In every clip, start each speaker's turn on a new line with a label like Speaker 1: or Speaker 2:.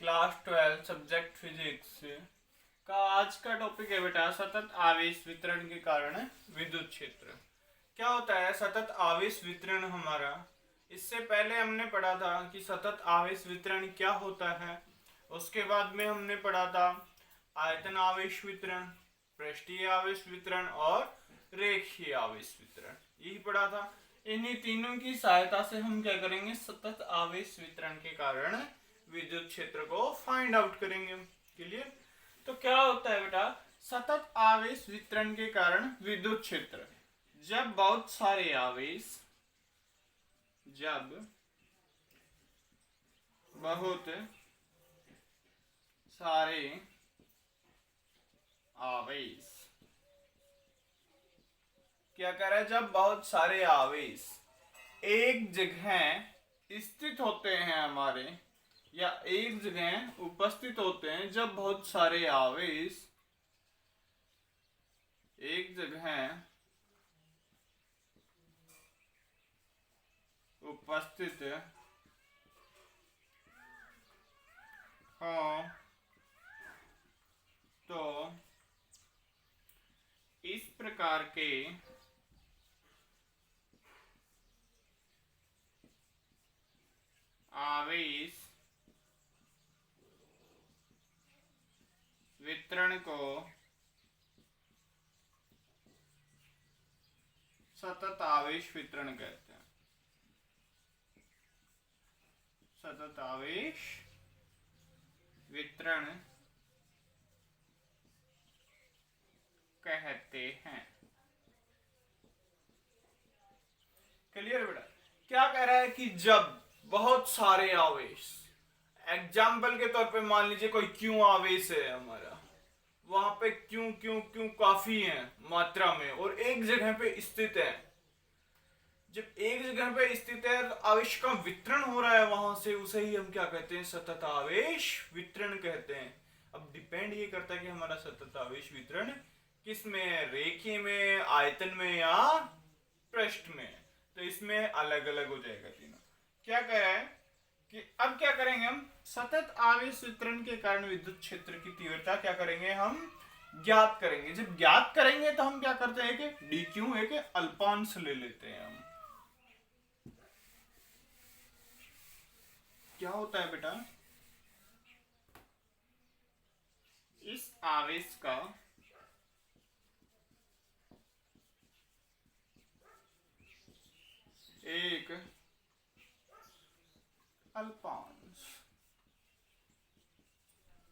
Speaker 1: Class 12 subject physics का आज का टॉपिक है बेटा सतत आवेश वितरण के कारण विद्युत क्षेत्र। क्या होता है सतत आवेश वितरण हमारा? इससे पहले हमने पढ़ा था कि सतत आवेश वितरण क्या होता है। उसके बाद में हमने पढ़ा था आयतन आवेश वितरण, पृष्ठीय आवेश वितरण और रेखीय आवेश वितरण, यही पढ़ा था। इन्हीं तीनों की सहायता से हम क्या करेंगे, सतत आवेश वितरण के कारण विद्युत क्षेत्र को फाइंड आउट करेंगे। क्लियर? तो क्या होता है बेटा सतत आवेश वितरण के कारण विद्युत क्षेत्र? जब बहुत सारे आवेश क्या कह रहा है, जब बहुत सारे आवेश एक जगह स्थित होते हैं हमारे, या एक जगह उपस्थित होते हैं, जब बहुत सारे आवेश एक जगह उपस्थित हो तो इस प्रकार के आवेश वितरण को सतत आवेश वितरण कहते हैं। सतत आवेश वितरण कहते हैं। क्लियर बेटा? क्या कह रहा है कि जब बहुत सारे आवेश, एग्जाम्पल के तौर पे मान लीजिए कोई क्यू आवेश है हमारा, वहां पे क्यों क्यों क्यों काफी है मात्रा में और एक जगह पे स्थित है। जब एक जगह पे स्थित है तो आवेश का वितरण हो रहा है वहां से, उसे ही हम क्या कहते हैं, सतत आवेश वितरण कहते हैं। अब डिपेंड ये करता है कि हमारा सतत आवेश वितरण किस में है, रेखीय में, आयतन में या पृष्ठ में। तो इसमें अलग अलग हो जाएगा तीनों। क्या कह रहा है कि अब क्या करेंगे हम, सतत आवेश वितरण के कारण विद्युत क्षेत्र की तीव्रता क्या करेंगे, हम ज्ञात करेंगे। जब ज्ञात करेंगे तो हम क्या करते हैं कि डी क्यू एक अल्पांश ले लेते हैं हम। क्या होता है बेटा, इस आवेश का एक अल्पांश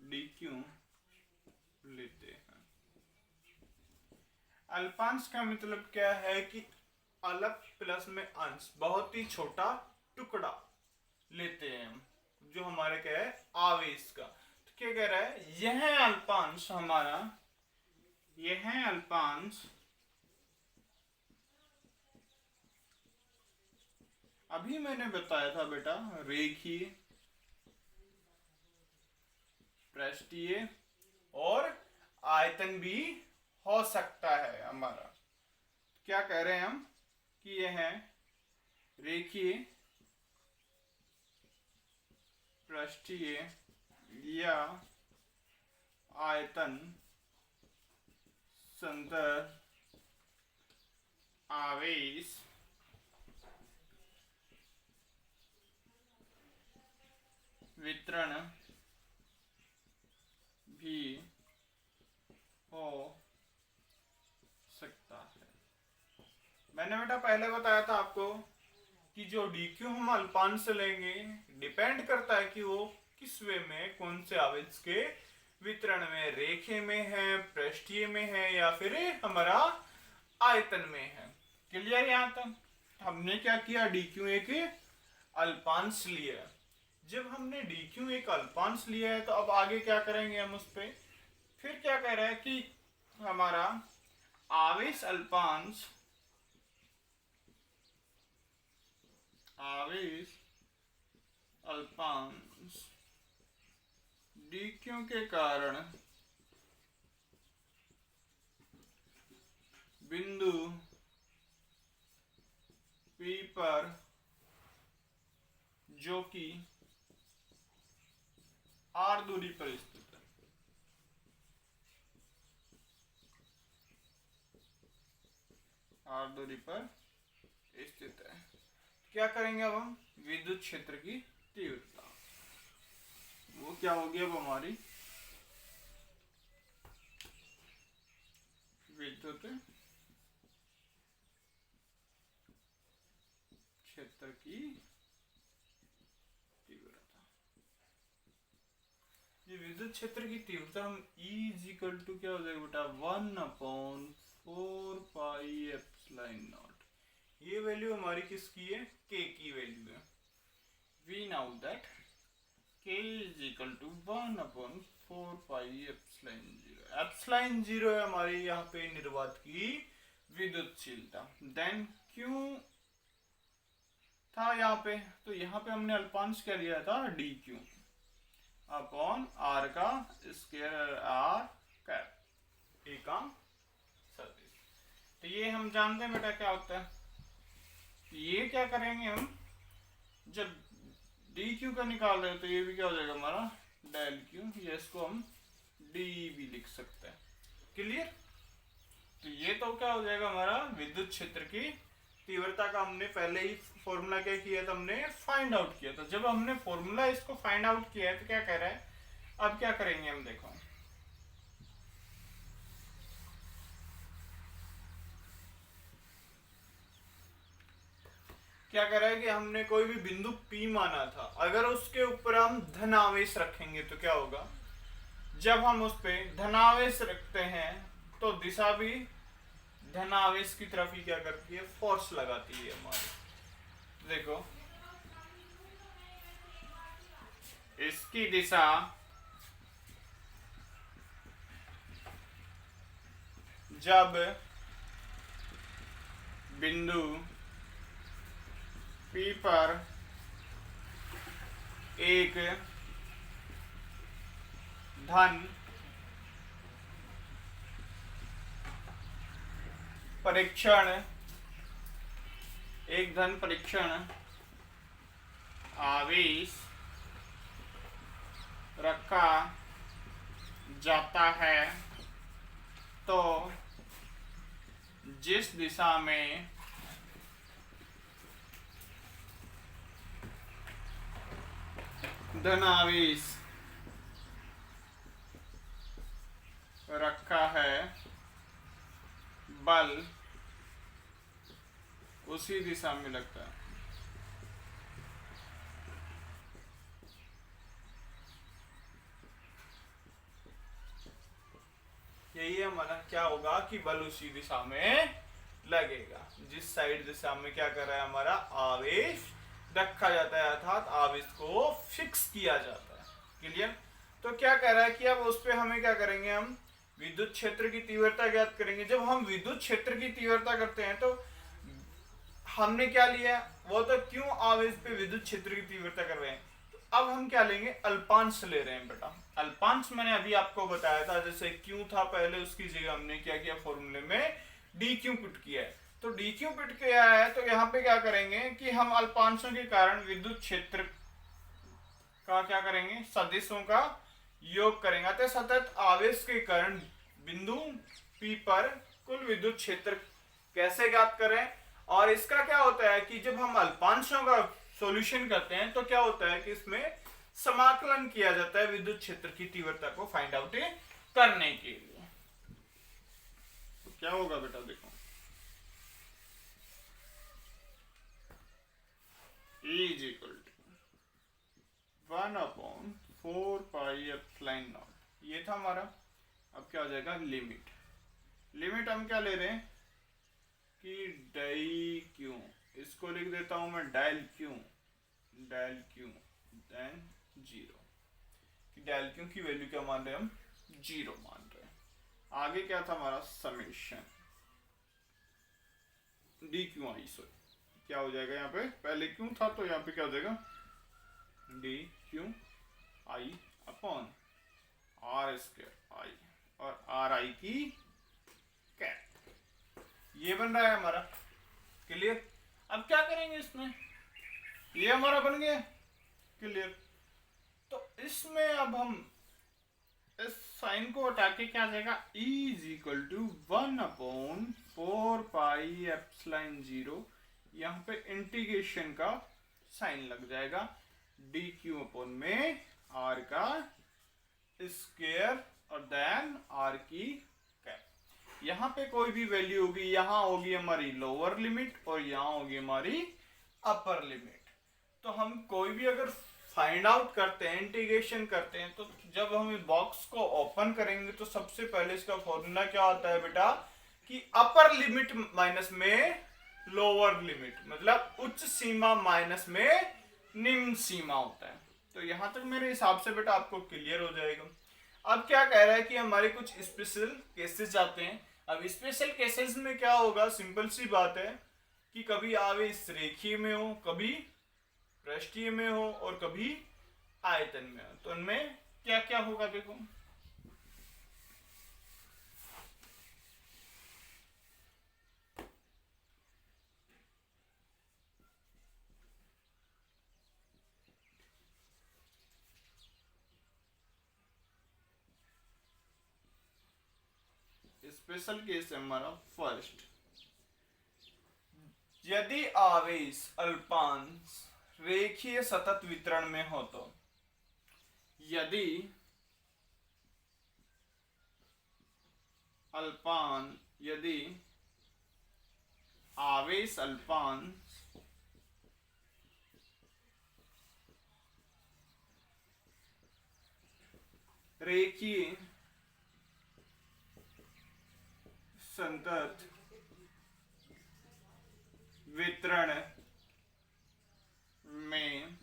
Speaker 1: dq लेते हैं। अल्पांश का मतलब क्या है कि अलग प्लस में अंश, बहुत ही छोटा टुकड़ा लेते हैं हम, जो हमारे क्या है आवेश का। तो क्या कह रहा है, यह अल्पांश हमारा, यह अल्पांश अभी मैंने बताया था बेटा रेखीय, पृष्ठीय और आयतन भी हो सकता है हमारा। क्या कह रहे हैं हम कि यह रेखीय, पृष्ठीय या आयतन संदर्भ आवेश वितरण भी हो सकता है। मैंने बेटा पहले बताया था आपको कि जो dq हम अल्पांश से लेंगे डिपेंड करता है कि वो किस वे में, कौन से आवेश के वितरण में, रेखीय में है, पृष्ठीय में है या फिर हमारा आयतन में है। क्लियर? यहां तक हमने क्या किया, dq एक अल्पांश लिया। जब हमने dq एक अल्पांश लिया है तो अब आगे क्या करेंगे हम उस पे, फिर क्या कह रहा है कि हमारा आवेश अल्पांश, आवेश अल्पांश dq के कारण बिंदु P पर जो कि आर दूरी पर स्थित है। आर दूरी पर स्थित है। क्या करेंगे अब हम? विद्युत क्षेत्र की तीव्रता, वो क्या होगी अब हमारी विद्युत क्षेत्र की तीव्रता। ये विद्युत क्षेत्र की तीव्रता हम E इजिकल टू क्या हो जाएगा बेटा, 1/4πε0। ये वैल्यू हमारी किसकी है? K की वैल्यू है। We now that K is equal to 1/4πε0। Epsilon 0 है हमारी यहाँ पे निर्वात की विद्युतशीलता। देन क्यों था यहाँ पे? तो यहाँ पे हमने अल्पांश क्या लिया था? dq अपॉन r का स्क्वायर r कैप एकांक सदिश। तो ये हम जानते हैं बेटा क्या होता है। ये क्या करेंगे हम, जब dq का निकाल रहे हैं तो ये भी क्या हो जाएगा हमारा डेल q, ये इसको हम d भी लिख सकते हैं। क्लियर? तो ये तो क्या हो जाएगा हमारा विद्युत क्षेत्र की तीव्रता का हमने पहले ही फॉर्मूला क्या किया था, हमने फाइंड आउट किया था। जब हमने फॉर्मूला इसको फाइंड आउट किया है तो क्या कह रहा है, अब क्या करेंगे हम, देखो क्या कह रहा है कि हमने कोई भी बिंदु P माना था, अगर उसके ऊपर हम धन आवेश रखेंगे तो क्या होगा, जब हम उस पे धनावेश रखते हैं तो दिशा भी धनावेश की तरफ ही क्या करती है, फोर्स लगाती है हमारी। देखो इसकी दिशा जब बिंदु P पर एक धन परीक्षण आवेश रखा जाता है तो जिस दिशा में धन आवेश रखा है बल उसी दिशा में लगता है। यही है हमारा क्या होगा कि बल उसी दिशा में लगेगा जिस साइड दिशा में क्या कर रहा है हमारा आवेश रखा जाता है, अर्थात आवेश को फिक्स किया जाता है। क्लियर? तो क्या कह रहा है कि अब उस पे हमें क्या करेंगे, हम विद्युत क्षेत्र की तीव्रता ज्ञात करेंगे। जब हम विद्युत क्षेत्र की तीव्रता करते हैं तो हमने क्या लिया, वो तो क्यों आवेश पे विद्युत क्षेत्र की तीव्रता कर रहे हैं, तो अब हम क्या लेंगे, अल्पांश ले रहे हैं बेटा। अल्पांश मैंने अभी आपको बताया था, जैसे क्यों था पहले उसकी जगह हमने क्या किया, फॉर्मूले में डी क्यू पुट किया है। तो डी क्यू पुट किया है तो यहाँ पे क्या करेंगे कि हम अल्पांशों के कारण विद्युत क्षेत्र का क्या करेंगे, सदिशों का योग करेंगे। अतः सतत आवेश के कारण बिंदु P पर कुल विद्युत क्षेत्र कैसे ज्ञात करें। और इसका क्या होता है कि जब हम अल्पांशों का सॉल्यूशन करते हैं तो क्या होता है कि इसमें समाकलन किया जाता है विद्युत क्षेत्र की तीव्रता को फाइंड आउट करने के लिए। तो क्या होगा बेटा, देखो E is equal to 1/4πε0, ये था हमारा। अब क्या हो जाएगा, लिमिट हम क्या ले रहे हैं कि डाई क्यू, इसको लिख देता हूं मैं डायल क्यू देन 0, कि डायल क्यू की वैल्यू क्या मान रहे हैं हम, 0 मान रहे हैं। आगे क्या था हमारा, समेशन डी क्यू आई, सॉरी क्या हो जाएगा, यहाँ पे पहले क्यों था तो यहाँ पे क्या हो जाएगा, d q i upon r square i, और आर आई की कैप, ये बन रहा है हमारा। क्लियर? अब क्या करेंगे इसमें, ये हमारा बन गया। क्लियर? तो इसमें अब हम इस साइन को हटा के क्या आ जाएगा, E is equal to 1/4 pi epsilon 0, यहाँ पे इंटीग्रेशन का साइन लग जाएगा, dq अपॉन में r का स्क्वायर और देन r की कैप। यहाँ पे कोई भी वैल्यू होगी, यहाँ होगी हमारी लोअर लिमिट और यहाँ होगी हमारी अपर लिमिट। तो हम कोई भी अगर फाइंड आउट करते हैं, इंटीग्रेशन करते हैं, तो जब हम इस बॉक्स को ओपन करेंगे तो सबसे पहले इसका फॉर्मूला क्या होता है बेटा, कि अपर लिमिट माइनस में लोअर लिमिट, मतलब उच्च सीमा माइनस में निम्न सीमा होता है। तो यहां तक मेरे हिसाब से बेटा आपको क्लियर हो जाएगा। अब क्या कह रहा है कि हमारे कुछ स्पेशल केसेस आते हैं। अब स्पेशल केसेस में क्या होगा, सिंपल सी बात है कि कभी आवेश रेखीय में हो, कभी पृष्ठीय में हो और कभी आयतन में हो। तो उनमें क्या क्या होगा देखो, स्पेशल केस है हमारा फर्स्ट, यदि आवेश अल्पांश रेखीय सतत वितरण में हो तो, यदि यदि आवेश अल्पांश रेखीय संतत वितरण में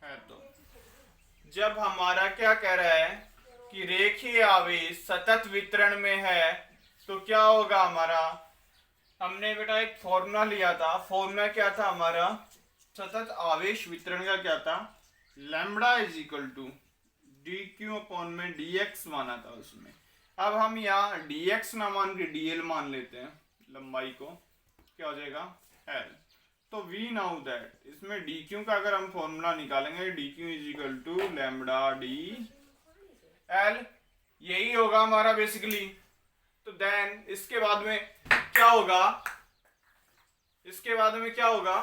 Speaker 1: है तो, जब हमारा क्या कह रहा है कि रेखीय आवेश सतत वितरण में है तो क्या होगा हमारा, हमने बेटा एक फॉर्मूला लिया था, फॉर्मूला क्या था हमारा सतत आवेश वितरण का, क्या था, lambda is equal to dq upon में dx माना था उसमें। अब हम यहाँ dx ना मान के dl मान लेते हैं, लंबाई को क्या हो जाएगा l। तो वी नाउ दैट इसमें dq का अगर हम फॉर्मूला निकालेंगे, dq is equal to lambda d l, यही होगा हमारा बेसिकली। तो देन इसके बाद में क्या होगा, इसके बाद में क्या होगा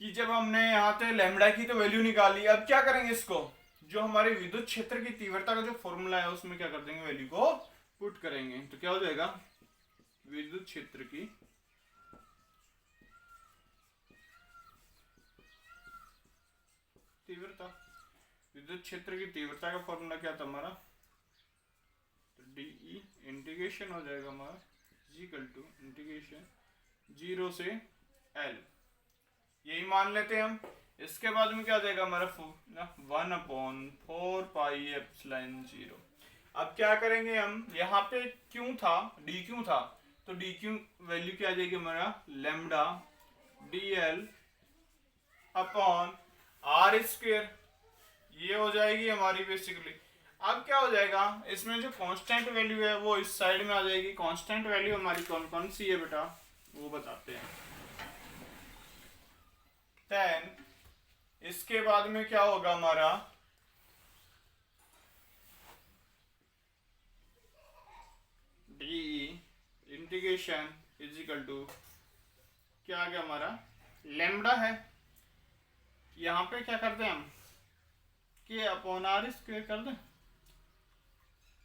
Speaker 1: कि जब हमने यहाँ पे लैम्बडा की तो वैल्यू निकाली, अब क्या करेंगे, इसको जो हमारे विद्युत क्षेत्र की तीव्रता का जो फॉर्मूला है उसमें क्या कर देंगे, वैल्यू को पुट करेंगे। तो क्या हो जाएगा, विद्युत क्षेत्र की तीव्रता, विद्युत क्षेत्र की तीव्रता का फॉर्मूला क्या था हमारा, तो डी इंटीग्रेशन हो जाएगा हमारा इक्वल टू इंटीग्रेशन 0 से एल, यही मान लेते हैं हम। इसके बाद में क्या हो जाएगा हमारा 1/4 पाई एप्सिलॉन 0। अब क्या करेंगे हम, यहाँ पे क्यों था, डी क्यों था, तो डी क्यू वैल्यू क्या आ जाएगी हमारा lambda d l upon r square, ये हो जाएगी हमारी बेसिकली। अब क्या हो जाएगा, इसमें जो कांस्टेंट वैल्यू है वो इस साइड में आ जाएगी। कांस्टेंट वैल्यू हमारी कौन कौन सी है बेटा, वो बताते हैं। देन इसके बाद में क्या होगा हमारा, d integration is equal to क्या आ गया हमारा लैम्बडा है, यहाँ पे क्या करते हैं हम, के अपॉन आर स्क्वायर कर दें,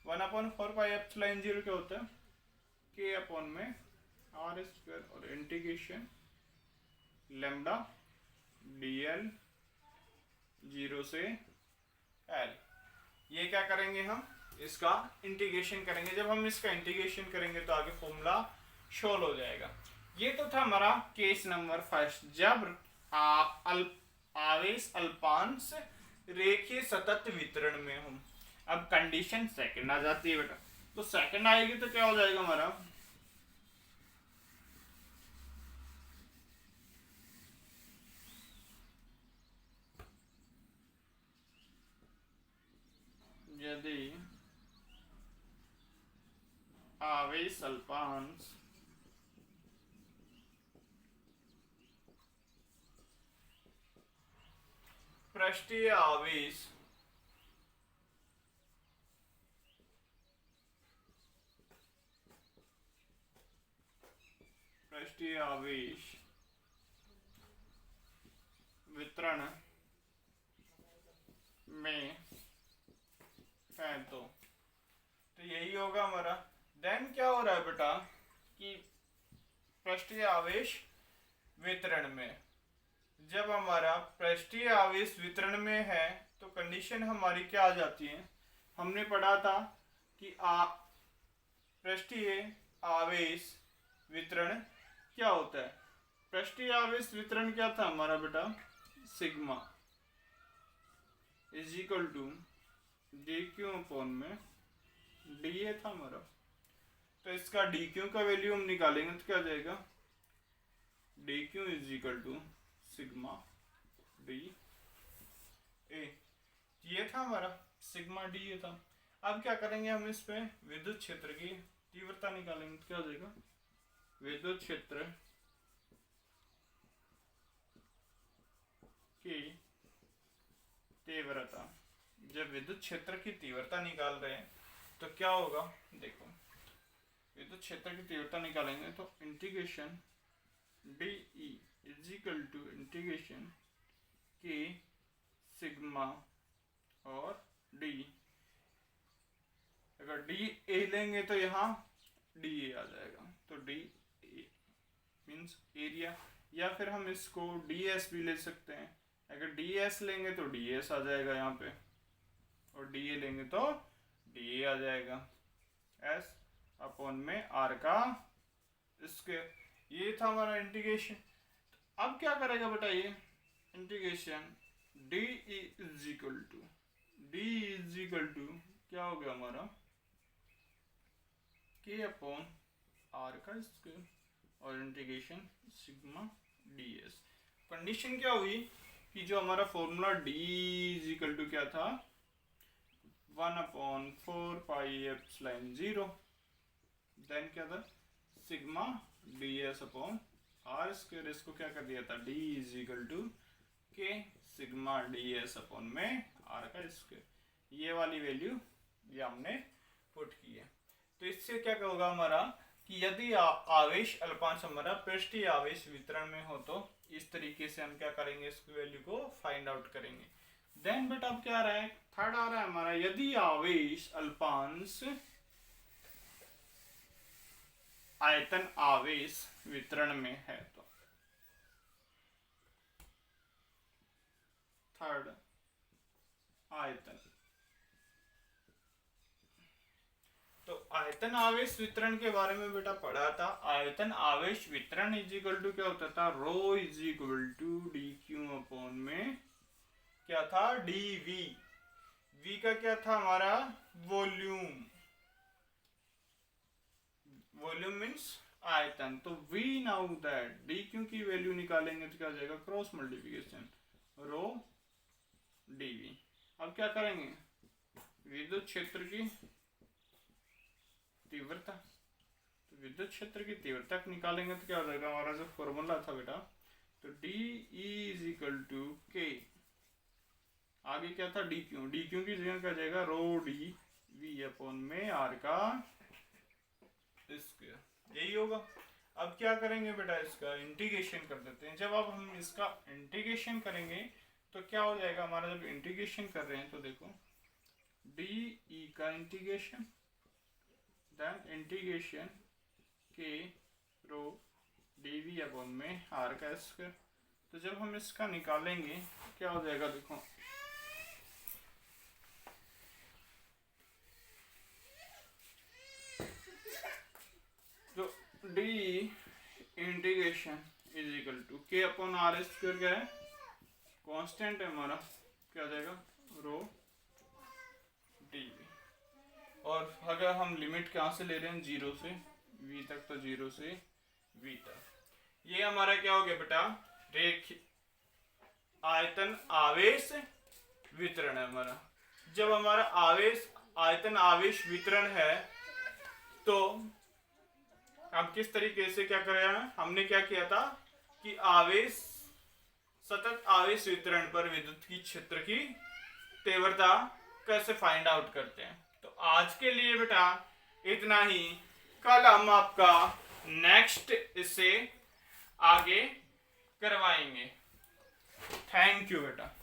Speaker 1: 1/4 पाई एप्सिलॉन 0 क्या होता है, के अपॉन में आर स्क्वायर और इंटीग्रेशन लैम्बडा डी एल 0 से एल। ये क्या करेंगे हम, इसका इंटीग्रेशन करेंगे। जब हम इसका इंटीग्रेशन करेंगे तो आगे फॉर्मूला शोल हो जाएगा। ये तो था हमारा केस नंबर फर्स्ट, जब आवेश अल्पांश रेखीय सतत वितरण में हम। अब कंडीशन सेकंड आ जाती है बेटा, तो सेकंड आएगी तो क्या हो जाएगा हमारा, यदि आवेश अल्पांश पृष्ठीय आवेश वितरण में है तो यही होगा हमारा। देन क्या हो रहा है बेटा कि पृष्ठीय आवेश वितरण में, जब हमारा पृष्ठीय आवेश वितरण में है तो कंडीशन हमारी क्या आ जाती है, हमने पढ़ा था कि पृष्ठीय आवेश वितरण क्या होता है। पृष्ठीय आवेश वितरण क्या था हमारा बेटा, sigma is equal to D Q upon में डी ए था हमारा। तो इसका डी क्यू का वैल्यू हम निकालेंगे तो क्या जाएगा, d q is equal to sigma d a. ये था हमारा सिग्मा डी ए था। अब क्या करेंगे, हम इस पे विद्युत क्षेत्र की तीव्रता निकालेंगे तो क्या हो जाएगा, विद्युत क्षेत्र की तीव्रता। जब विद्युत क्षेत्र की तीव्रता निकाल रहे हैं तो क्या होगा, देखो विद्युत क्षेत्र की तीव्रता निकालेंगे तो integration d e is equal to integration k sigma और डी। अगर डी ए लेंगे तो यहाँ डी ए आ जाएगा, तो डी ए मीन्स एरिया, या फिर हम इसको डी एस भी ले सकते हैं। अगर डी एस लेंगे तो डी एस आ जाएगा यहाँ पे, और डी ए लेंगे तो डी ए आ जाएगा, एस अपॉन में आर का स्क्वायर। ये था हमारा इंटीग्रेशन। अब क्या करेगा बेटा, ये integration d is equal to क्या हो गया हमारा, के अपॉन आर का स्क्वायर और integration sigma d s. Condition क्या हुई कि जो हमारा formula d is equal to क्या था, 1/4 पाई एप्सिलॉन 0, देन क्या था sigma d s upon r square. इसको क्या कर दिया था, डी इज इक्वल टू के सिग्मा डी एस अपॉन में आर का स्क्वायर। ये वाली वैल्यू ये हमने पुट की है। तो इससे क्या होगा हमारा कि यदि आवेश अल्पांश हमारा पृष्ठीय आवेश वितरण में हो तो इस तरीके से हम क्या करेंगे, इसकी वैल्यू को फाइंड आउट करेंगे। देन बेटा अब क्या आ रहा है, थर्ड आ रहा है हमारा, यदि आवेश अल्पांश आयतन आवेश वितरण में है तो। थर्ड आयतन, तो आयतन आवेश वितरण के बारे में बेटा पढ़ा था। आयतन आवेश वितरण इज इक्वल टू क्या होता था, rho is equal to D Q upon में क्या था, डी वी। वी का क्या था हमारा, वॉल्यूम। वॉल्यूम मीन्स आयतन। तो we now that d q की वैल्यू निकालेंगे तो क्या हो जाएगा, क्रॉस मल्टीप्लिकेशन रो डी वी। अब क्या करेंगे, विद्युत क्षेत्र की तीव्रता, तो विद्युत क्षेत्र की तीव्रता निकालेंगे तो क्या हो जाएगा, हमारा जो फॉर्मूला था बेटा, तो डी इज इक्वल टू के, आगे क्या था डी क्यू, डी क्यू की जगह क्या जाएगा, रो डी वी अपॉन में आर का स्क्वायर। यही होगा। अब क्या करेंगे बेटा, इसका इंटीग्रेशन कर देते हैं। जब अब हम इसका इंटीग्रेशन करेंगे तो क्या हो जाएगा हमारा, जब इंटीग्रेशन कर रहे हैं तो देखो डी ई का इंटीग्रेशन, देन इंटीग्रेशन के रो डी वी अपॉन में आर का स्क्वायर। तो जब हम इसका निकालेंगे क्या हो जाएगा, देखो तो d integration is equal to k upon r square, क्या है कांस्टेंट है हमारा, क्या हो जाएगा रो डी वी। और अगर हम लिमिट कहाँ से ले रहे हैं, 0 से v तक, तो 0 से v तक। ये हमारा क्या हो गया बेटा, आयतन आवेश वितरण है हमारा। जब हमारा आयतन आवेश वितरण है तो अब किस तरीके से क्या करें, हमने क्या किया था कि सतत आवेश वितरण पर विद्युत की क्षेत्र की तीव्रता कैसे फाइंड आउट करते हैं। तो आज के लिए बेटा इतना ही, कल हम आपका नेक्स्ट इससे आगे करवाएंगे। थैंक यू बेटा।